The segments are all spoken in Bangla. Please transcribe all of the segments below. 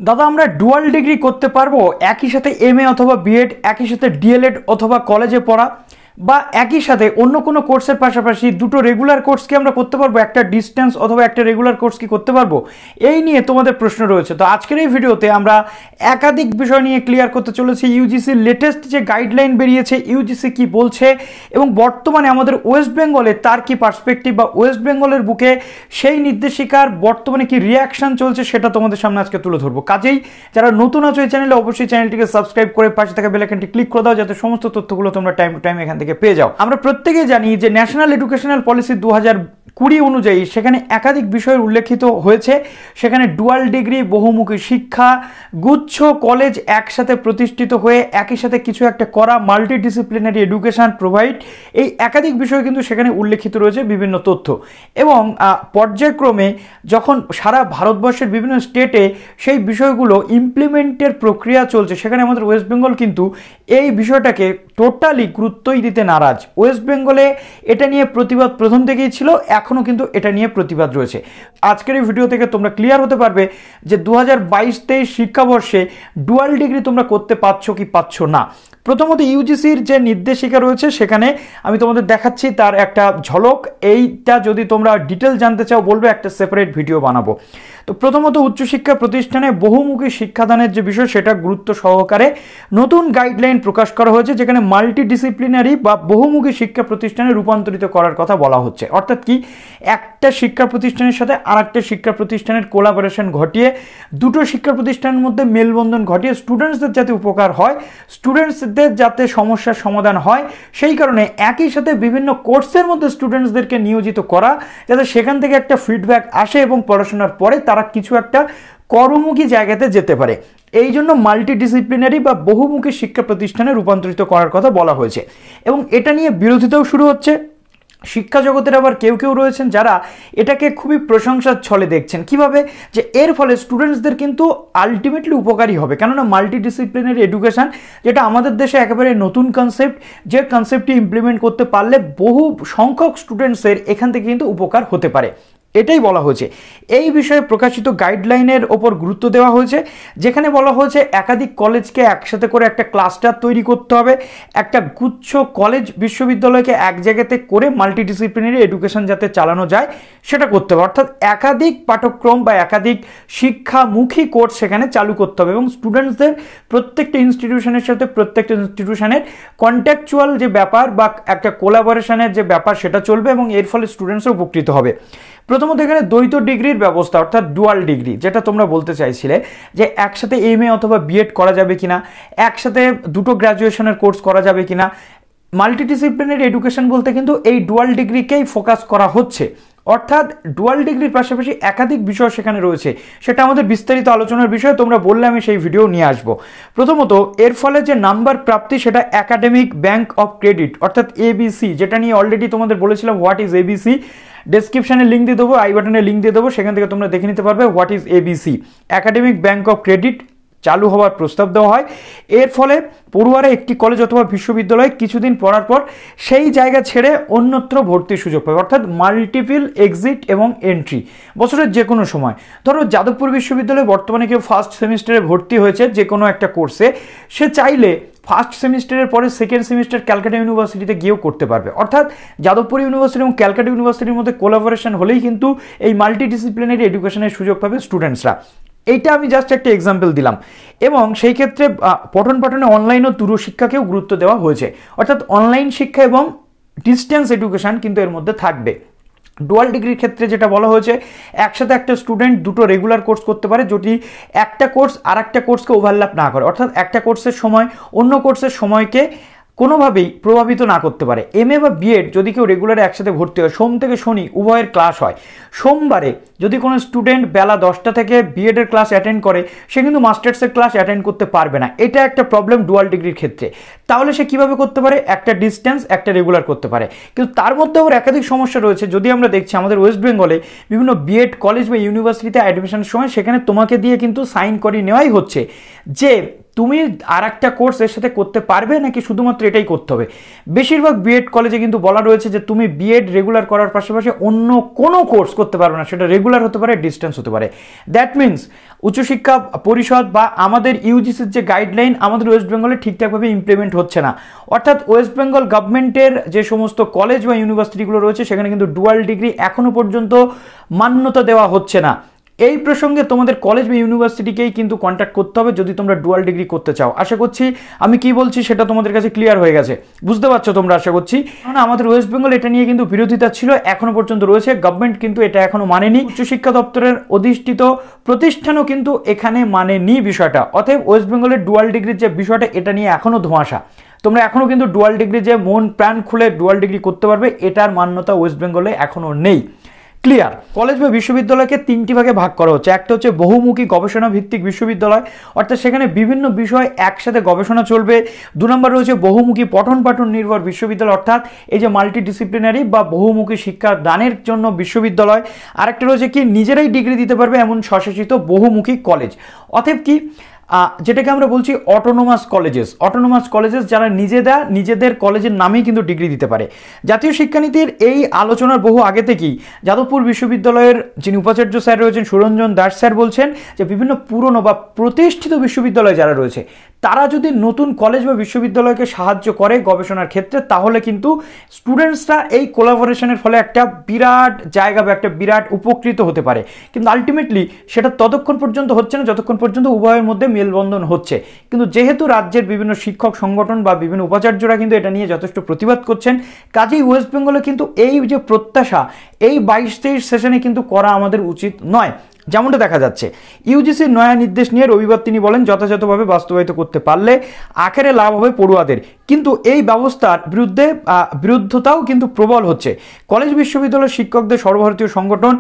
দাদা আমরা ডুয়াল ডিগ্রি করতে পারবো একই সাথে এমএ অথবা বিএড, একই সাথে ডিএলএড অথবা কলেজে পড়া, বা একই সাথে অন্য কোনো কোর্সের পাশাপাশি দুটো রেগুলার কোর্স কি আমরা করতে পারবো? একটা ডিস্টেন্স অথবা একটা রেগুলার কোর্স কি করতে পারবো? এই নিয়ে তোমাদের প্রশ্ন রয়েছে। তো আজকের এই ভিডিওতে আমরা একাধিক বিষয় নিয়ে ক্লিয়ার করতে চলেছি। ইউজিসির লেটেস্ট যে গাইডলাইন বেরিয়েছে, ইউজিসি কি বলছে এবং বর্তমানে আমাদের ওয়েস্ট বেঙ্গলে তার কি পার্সপেক্টিভ, বা ওয়েস্ট বেঙ্গলের বুকে সেই নির্দেশিকার বর্তমানে কি রিয়াকশন চলছে সেটা তোমাদের সামনে আজকে তুলে ধরবো। কাজেই যারা নতুন আছো এই চ্যানেলে, অবশ্যই চ্যানেলটিকে সাবস্ক্রাইব করে পাশে থাকা বেল আইকনটি ক্লিক করে দাও, যাতে সমস্ত তথ্যগুলো তোমরা টাইম টু টাইম এখান থেকে পেয়ে যাও। আমরা প্রত্যেকেই জানি যে ন্যাশনাল এডুকেশনাল পলিসি 2020 অনুযায়ী সেখানে একাধিক বিষয়ের উল্লেখিত হয়েছে। সেখানে ডুয়াল ডিগ্রি, বহুমুখী শিক্ষা, গুচ্ছ কলেজ একসাথে প্রতিষ্ঠিত হয়ে একই সাথে কিছু একটা করা, মাল্টিডিসিপ্লিনারি এডুকেশন প্রোভাইড, এই একাধিক বিষয় কিন্তু সেখানে উল্লেখিত রয়েছে বিভিন্ন তথ্য। এবং পর্যায়ক্রমে যখন সারা ভারতবর্ষের বিভিন্ন স্টেটে সেই বিষয়গুলো ইমপ্লিমেন্টের প্রক্রিয়া চলছে, সেখানে আমাদের ওয়েস্ট বেঙ্গল কিন্তু এই বিষয়টাকে টোটালি গুরুত্বই দিতে নারাজ। ওয়েস্ট বেঙ্গলে এটা নিয়ে প্রতিবাদ প্রথম থেকেই ছিল, এখনও কিন্তু এটা নিয়ে প্রতিবাদ রয়েছে। আজকের এই ভিডিও থেকে তোমরা ক্লিয়ার হতে পারবে যে 2022-23 শিক্ষাবর্ষে ডুয়াল ডিগ্রি তোমরা করতে পারছো কি পাচ্ছ না। প্রথমত ইউজিসির যে নির্দেশিকা রয়েছে সেখানে আমি তোমাদের দেখাচ্ছি তার একটা ঝলক। এইটা যদি তোমরা ডিটেল জানতে চাও বলবে একটা সেপারেট ভিডিও বানাবো। তো প্রথমত উচ্চশিক্ষা প্রতিষ্ঠানে বহুমুখী শিক্ষাদানের যে বিষয় সেটা গুরুত্ব সহকারে নতুন গাইডলাইন প্রকাশ করা হয়েছে, যেখানে মাল্টিডিসিপ্লিনারি বা বহুমুখী শিক্ষা প্রতিষ্ঠানে রূপান্তরিত করার কথা বলা হচ্ছে। অর্থাৎ কি, একটা শিক্ষা প্রতিষ্ঠানের সাথে আরেকটা শিক্ষা প্রতিষ্ঠানের কোলাবোরেশন ঘটিয়ে, দুটো শিক্ষা প্রতিষ্ঠানের মধ্যে মেলবন্ধন ঘটিয়ে স্টুডেন্টসদের যাতে উপকার হয়, স্টুডেন্টসদের যাতে সমস্যার সমাধান হয়, সেই কারণে একই সাথে বিভিন্ন কোর্সের মধ্যে স্টুডেন্টসদেরকে নিয়োজিত করা, যাতে সেখান থেকে একটা ফিডব্যাক আসে এবং পড়াশোনার পরে তারা কিছু একটা কর্মমুখী জায়গাতে যেতে পারে। এই জন্য মাল্টিডিসিপ্লিনারি বা বহুমুখী শিক্ষা প্রতিষ্ঠানে রূপান্তরিত করার কথা বলা হয়েছে। এবং এটা নিয়ে বিরোধিতাও শুরু হচ্ছে। শিক্ষা জগতের আবার কেউ কেউ রয়েছেন যারা এটাকে খুবই প্রশংসার ছলে দেখছেন। কিভাবে? যে এর ফলে স্টুডেন্টসদের কিন্তু আলটিমেটলি উপকারী হবে। কেননা মাল্টিডিসিপ্লিনারি এডুকেশন, যেটা আমাদের দেশে একেবারে নতুন কনসেপ্ট, যে কনসেপ্টটি ইমপ্লিমেন্ট করতে পারলে বহু সংখ্যক স্টুডেন্টসের এখান থেকে কিন্তু উপকার হতে পারে, এটাই বলা হয়েছে। এই বিষয়ে প্রকাশিত গাইডলাইনের ওপর গুরুত্ব দেওয়া হয়েছে, যেখানে বলা হয়েছে একাধিক কলেজকে একসাথে করে একটা ক্লাস্টার তৈরি করতে হবে, একটা গুচ্ছ কলেজ বিশ্ববিদ্যালয়কে এক জায়গাতে করে মাল্টিডিসিপ্লিনারি এডুকেশন যাতে চালানো যায় সেটা করতে হবে। অর্থাৎ একাধিক পাঠ্যক্রম বা একাধিক শিক্ষামুখী কোর্স সেখানে চালু করতে হবে এবং স্টুডেন্টসদের প্রত্যেকটা ইনস্টিটিউশনের সাথে প্রত্যেকটা ইনস্টিটিউশনের কন্ট্যাকচুয়াল যে ব্যাপার বা একটা কোলাবোরেশনের যে ব্যাপার সেটা চলবে এবং এর ফলে স্টুডেন্টসরা উপকৃত হবে। প্রথমত এখানে দ্বৈত ডিগ্রির ব্যবস্থা, অর্থাৎ ডুয়াল ডিগ্রি, যেটা তোমরা বলতে চাইছিলে যে একসাথে এমএ অথবা বিএড করা যাবে কিনা, একসাথে দুটো গ্র্যাজুয়েশনের কোর্স করা যাবে কিনা। মাল্টিডিসিপ্লিনারি এডুকেশন বলতে কিন্তু এই ডুয়াল ডিগ্রিকেই ফোকাস করা হচ্ছে। অর্থাৎ ডুয়াল ডিগ্রির পাশাপাশি একাধিক বিষয় সেখানে রয়েছে, সেটা আমাদের বিস্তারিত আলোচনার বিষয়। তোমরা বললে আমি সেই ভিডিও নিয়ে আসবো। প্রথমত এর ফলে যে নাম্বার প্রাপ্তি সেটা একাডেমিক ব্যাংক অফ ক্রেডিট, অর্থাৎ এবিসি, যেটা নিয়ে অলরেডি তোমাদের বলেছিলাম হোয়াট ইজ এবিসি। ডেসক্রিপশনে লিঙ্ক দিয়ে দেবো, আই বাটনে লিঙ্ক দিয়ে দেবো, সেখান থেকে তোমরা দেখে নিতে পারবে what is ABC. Academic bank of credit চালু হওয়ার প্রস্তাব দেওয়া হয়। এর ফলে পড়ুয়ারা একটি কলেজ অথবা বিশ্ববিদ্যালয়ে কিছুদিন পড়ার পর সেই জায়গা ছেড়ে অন্যত্র ভর্তির সুযোগ পাবে, অর্থাৎ মাল্টিপল এক্সিট এবং এন্ট্রি বছরের যে কোনো সময়। ধরো যাদবপুর বিশ্ববিদ্যালয়ে বর্তমানে কেউ ফার্স্ট সেমিস্টারে ভর্তি হয়েছে যে কোনো একটা কোর্সে, সে চাইলে ফার্স্ট সেমিস্টারের পরে সেকেন্ড সেমিস্টার ক্যালকাটা ইউনিভার্সিটিতে গিয়েও করতে পারবে। অর্থাৎ যাদবপুর ইউনিভার্সিটি এবং ক্যালকাটা ইউনিভার্সিটির মধ্যে কোলাবোরেশন হলেই কিন্তু এই মাল্টিডিসিপ্লিনারি এডুকেশনের সুযোগ পাবে স্টুডেন্টসরা। এইটা আমি জাস্ট একটা এক্সাম্পল দিলাম। এবং সেই ক্ষেত্রে পঠন পাঠনে অনলাইন ও দূরশিক্ষাকেও গুরুত্ব দেওয়া হয়েছে, অর্থাৎ অনলাইন শিক্ষা এবং ডিস্টেন্স এডুকেশন কিন্তু এর মধ্যে থাকবে। ডুয়াল ডিগ্রির ক্ষেত্রে যেটা বলা হয়েছে, একসাথে একটা স্টুডেন্ট দুটো রেগুলার কোর্স করতে পারে যদি একটা কোর্স আর একটা কোর্সকে ওভারল্যাপ না করে, অর্থাৎ একটা কোর্সের সময় অন্য কোর্সের সময়কে কোনোভাবেই প্রভাবিত না করতে পারে। এমএ বা বিএড যদি কেউ রেগুলারে একসাথে ভর্তি হয়, সোম থেকে শনি উভয়ের ক্লাস হয়, সোমবারে যদি কোনো স্টুডেন্ট বেলা 10টা থেকে বিএডের ক্লাস অ্যাটেন্ড করে, সে কিন্তু মাস্টার্সের ক্লাস অ্যাটেন্ড করতে পারবে না। এটা একটা প্রবলেম ডুয়াল ডিগ্রির ক্ষেত্রে। তাহলে সে কীভাবে করতে পারে? একটা ডিস্টেন্স একটা রেগুলার করতে পারে। কিন্তু তার মধ্যে আবার একাধিক সমস্যা রয়েছে। যদি আমরা দেখছি আমাদের ওয়েস্ট বেঙ্গলে বিভিন্ন বিএড কলেজ বা ইউনিভার্সিটিতে অ্যাডমিশনের সময় সেখানে তোমাকে দিয়ে কিন্তু সাইন করিয়ে নেওয়াই হচ্ছে যে তুমি আর একটা কোর্স এর সাথে করতে পারবে নাকি শুধুমাত্র এটাই করতে হবে। বেশিরভাগ বিএড কলেজে কিন্তু বলা রয়েছে যে তুমি বিএড রেগুলার করার পাশাপাশি অন্য কোনো কোর্স করতে পারবে না, সেটা রেগুলার হতে পারে, ডিস্টেন্স হতে পারে। দ্যাট মিনস উচ্চশিক্ষা পরিষদ বা আমাদের ইউজিসির যে গাইডলাইন আমাদের ওয়েস্ট বেঙ্গলে ঠিকঠাকভাবে ইমপ্লিমেন্ট হচ্ছে না। অর্থাৎ ওয়েস্ট বেঙ্গল গভর্নমেন্টের যে সমস্ত কলেজ বা ইউনিভার্সিটিগুলো রয়েছে সেখানে কিন্তু ডুয়াল ডিগ্রি এখনো পর্যন্ত মান্যতা দেওয়া হচ্ছে না। এই প্রসঙ্গে তোমাদের কলেজ বা ইউনিভার্সিটিকেই কিন্তু কন্ট্যাক্ট করতে হবে যদি তোমরা ডুয়াল ডিগ্রি করতে চাও। আশা করছি আমি কি বলছি সেটা তোমাদের কাছে ক্লিয়ার হয়ে গেছে, বুঝতে পারছো তোমরা আশা করছি। কারণ আমাদের ওয়েস্ট বেঙ্গল এটা নিয়ে কিন্তু বিরোধিতা ছিল, এখনো পর্যন্ত রয়েছে, গভর্নমেন্ট কিন্তু এটা এখনো মানেনি, উচ্চশিক্ষা দপ্তরের অধিষ্ঠিত প্রতিষ্ঠানও কিন্তু এখানে মানেনি বিষয়টা। অতএব ওয়েস্ট বেঙ্গলের ডুয়াল ডিগ্রির যে বিষয়টা এটা নিয়ে এখনো ধোঁয়াশা। তোমরা এখনো কিন্তু ডুয়াল ডিগ্রি যে মন প্রাণ খুলে ডুয়াল ডিগ্রি করতে পারবে এটার মান্যতা ওয়েস্ট বেঙ্গলে এখনো নেই। ক্লিয়ার? কলেজ বা বিশ্ববিদ্যালয়কে তিনটি ভাগে ভাগ করা হচ্ছে। একটা হচ্ছে বহুমুখী গবেষণা ভিত্তিক বিশ্ববিদ্যালয়, অর্থাৎ সেখানে বিভিন্ন বিষয় একসাথে গবেষণা চলবে। 2 নম্বর রয়েছে বহুমুখী পঠন পাঠন নির্ভর বিশ্ববিদ্যালয়, অর্থাৎ এই যে মাল্টিডিসিপ্লিনারি বা বহুমুখী শিক্ষা দানের জন্য বিশ্ববিদ্যালয়। আরেকটা রয়েছে কি নিজেরাই ডিগ্রি দিতে পারবে এমন স্বশাসিত বহুমুখী কলেজ। অতএব কি যেটাকে আমরা বলছি অটোনোমাস কলেজেস যারা নিজেদের কলেজের নামেই কিন্তু ডিগ্রি দিতে পারে। জাতীয় শিক্ষানীতির এই আলোচনার বহু আগে থেকেই যাদবপুর বিশ্ববিদ্যালয়ের যিনি উপাচার্য স্যার রয়েছেন সুরঞ্জন দাস স্যার বলছেন যে বিভিন্ন পুরনো বা প্রতিষ্ঠিত বিশ্ববিদ্যালয় যারা রয়েছে তারা যদি নতুন কলেজ বা বিশ্ববিদ্যালয়কে সাহায্য করে গবেষণার ক্ষেত্রে তাহলে কিন্তু স্টুডেন্টসরা এই কোলাবোরেশনের ফলে একটা বিরাট জায়গা বা একটা বিরাট উপকৃত হতে পারে। কিন্তু আলটিমেটলি সেটা ততক্ষণ পর্যন্ত হচ্ছে না যতক্ষণ পর্যন্ত উভয়ের মধ্যে মেলবন্ধন হচ্ছে। কিন্তু যেহেতু রাজ্যের বিভিন্ন শিক্ষক সংগঠন বা বিভিন্ন উপাচার্যরা কিন্তু এটা নিয়ে যথেষ্ট প্রতিবাদ করছেন, কাজেই ওয়েস্ট বেঙ্গলে কিন্তু এই যে প্রত্যাশা এই 22-23 সেশনে কিন্তু করা আমাদের উচিত নয়। যেমনটা দেখা যাচ্ছে ইউজিসির নয়া নির্দেশ নিয়ে রবিবার তিনি বলেন যথাযথভাবে বাস্তবায়িত করতে পারলে আখেরে লাভ হবে পড়ুয়াদের, কিন্তু এই ব্যবস্থার বিরুদ্ধতাও কিন্তু প্রবল হচ্ছে। কলেজ বিশ্ববিদ্যালয়ের শিক্ষকদের সর্বভারতীয় সংগঠন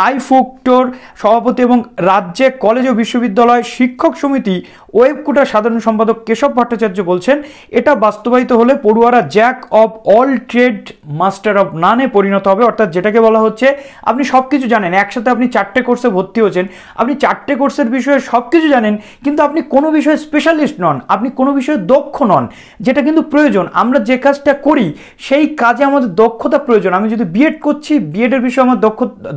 আইফুকটোর সভাপতি এবং রাজ্যে কলেজ ও বিশ্ববিদ্যালয় শিক্ষক সমিতি ওয়েবকুটার সাধারণ সম্পাদক কেশব ভট্টাচার্য বলছেন এটা বাস্তবায়িত হলে পড়ুয়ারা Jack of all trade master of নানে পরিণত হবে। অর্থাৎ যেটাকে বলা হচ্ছে আপনি সব কিছু জানেন, একসাথে আপনি 4টে কোর্সে ভর্তি হচ্ছেন, আপনি 4টে কোর্সের বিষয়ে সব কিছু জানেন কিন্তু আপনি কোনো বিষয়ে স্পেশালিস্ট নন, আপনি কোনো বিষয়ে দক্ষ নন, যেটা কিন্তু প্রয়োজন। আমরা যে কাজটা করি সেই কাজে আমাদের দক্ষতা প্রয়োজন। আমি যদি বিএড করছি বিএডের বিষয়ে আমার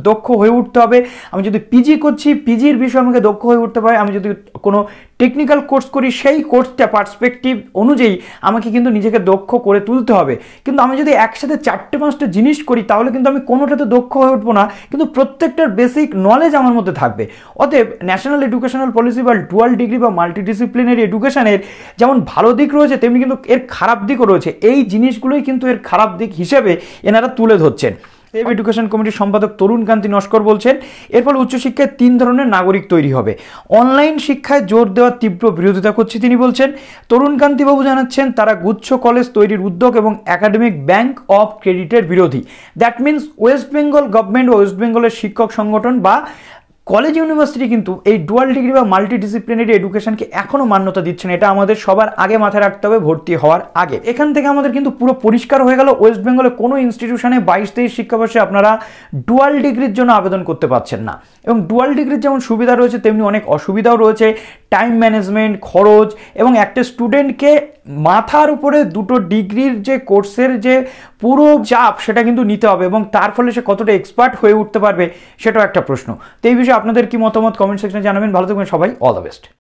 দক্ষ হয়ে উঠতে হবে, আমি যদি পিজি করছি পিজির বিষয়ে আমাকে দক্ষ হয়ে উঠতে পারে, আমি যদি কোনো টেকনিক্যাল কোর্স করি সেই কোর্সটা পার্সপেক্টিভ অনুযায়ী আমাকে কিন্তু নিজেকে দক্ষ করে তুলতে হবে। কিন্তু আমি যদি একসাথে 4টে-5টে জিনিস করি তাহলে কিন্তু আমি কোনোটাতে দক্ষ হয়ে উঠবো না, কিন্তু প্রত্যেকটার বেসিক নলেজ আমার মধ্যে থাকবে। অতএব ন্যাশনাল এডুকেশনাল পলিসি বা ডুয়াল ডিগ্রি বা মাল্টিডিসিপ্লিনারি এডুকেশনের যেমন ভালো দিক রয়েছে তেমনি কিন্তু এর খারাপ দিকও রয়েছে। এই জিনিসগুলোই কিন্তু এর খারাপ দিক হিসেবে এনারা তুলে ধরছেন। সেভ এডুকেশন কমিটির সম্পাদক তরুণকান্তি নস্কর বলছেন এর ফলে উচ্চশিক্ষায় 3 ধরনের নাগরিক তৈরি হবে। অনলাইন শিক্ষায় জোর দেওয়ার তীব্র বিরোধিতা করছে তিনি বলছেন। তরুণকান্তিবাবু জানাচ্ছেন তারা গুচ্ছ কলেজ তৈরির উদ্যোগ এবং একাডেমিক ব্যাংক অফ ক্রেডিটের বিরোধী। That means West Bengal government ও ওয়েস্ট বেঙ্গলের শিক্ষক সংগঠন বা কলেজ ইউনিভার্সিটি কিন্তু এই ডুয়াল ডিগ্রি বা মাল্টিডিসিপ্লিনারি এডুকেশনকে এখনও মান্যতা দিচ্ছে না। এটা আমাদের সবার আগে মাথায় রাখতে হবে ভর্তি হওয়ার আগে। এখান থেকে আমাদের কিন্তু পুরো পরিষ্কার হয়ে গেল ওয়েস্ট বেঙ্গলে কোনো ইনস্টিটিউশনে 22-23 শিক্ষাবর্ষে আপনারা ডুয়াল ডিগ্রির জন্য আবেদন করতে পারছেন না। এবং ডুয়াল ডিগ্রির যেমন সুবিধা রয়েছে তেমনি অনেক অসুবিধাও রয়েছে। টাইম ম্যানেজমেন্ট, খরচ এবং একটা স্টুডেন্টকে মাথার উপরে 2টো ডিগ্রির যে কোর্সের যে পুরো চাপ সেটা কিন্তু নিতে হবে এবং তার ফলে সে কতটা এক্সপার্ট হয়ে উঠতে পারবে সেটাও একটা প্রশ্ন। তো এই বিষয়ে আপনাদের কি মতামত কমেন্ট সেকশনে জানাবেন। ভালো থাকবেন সবাই, অল দ্য বেস্ট।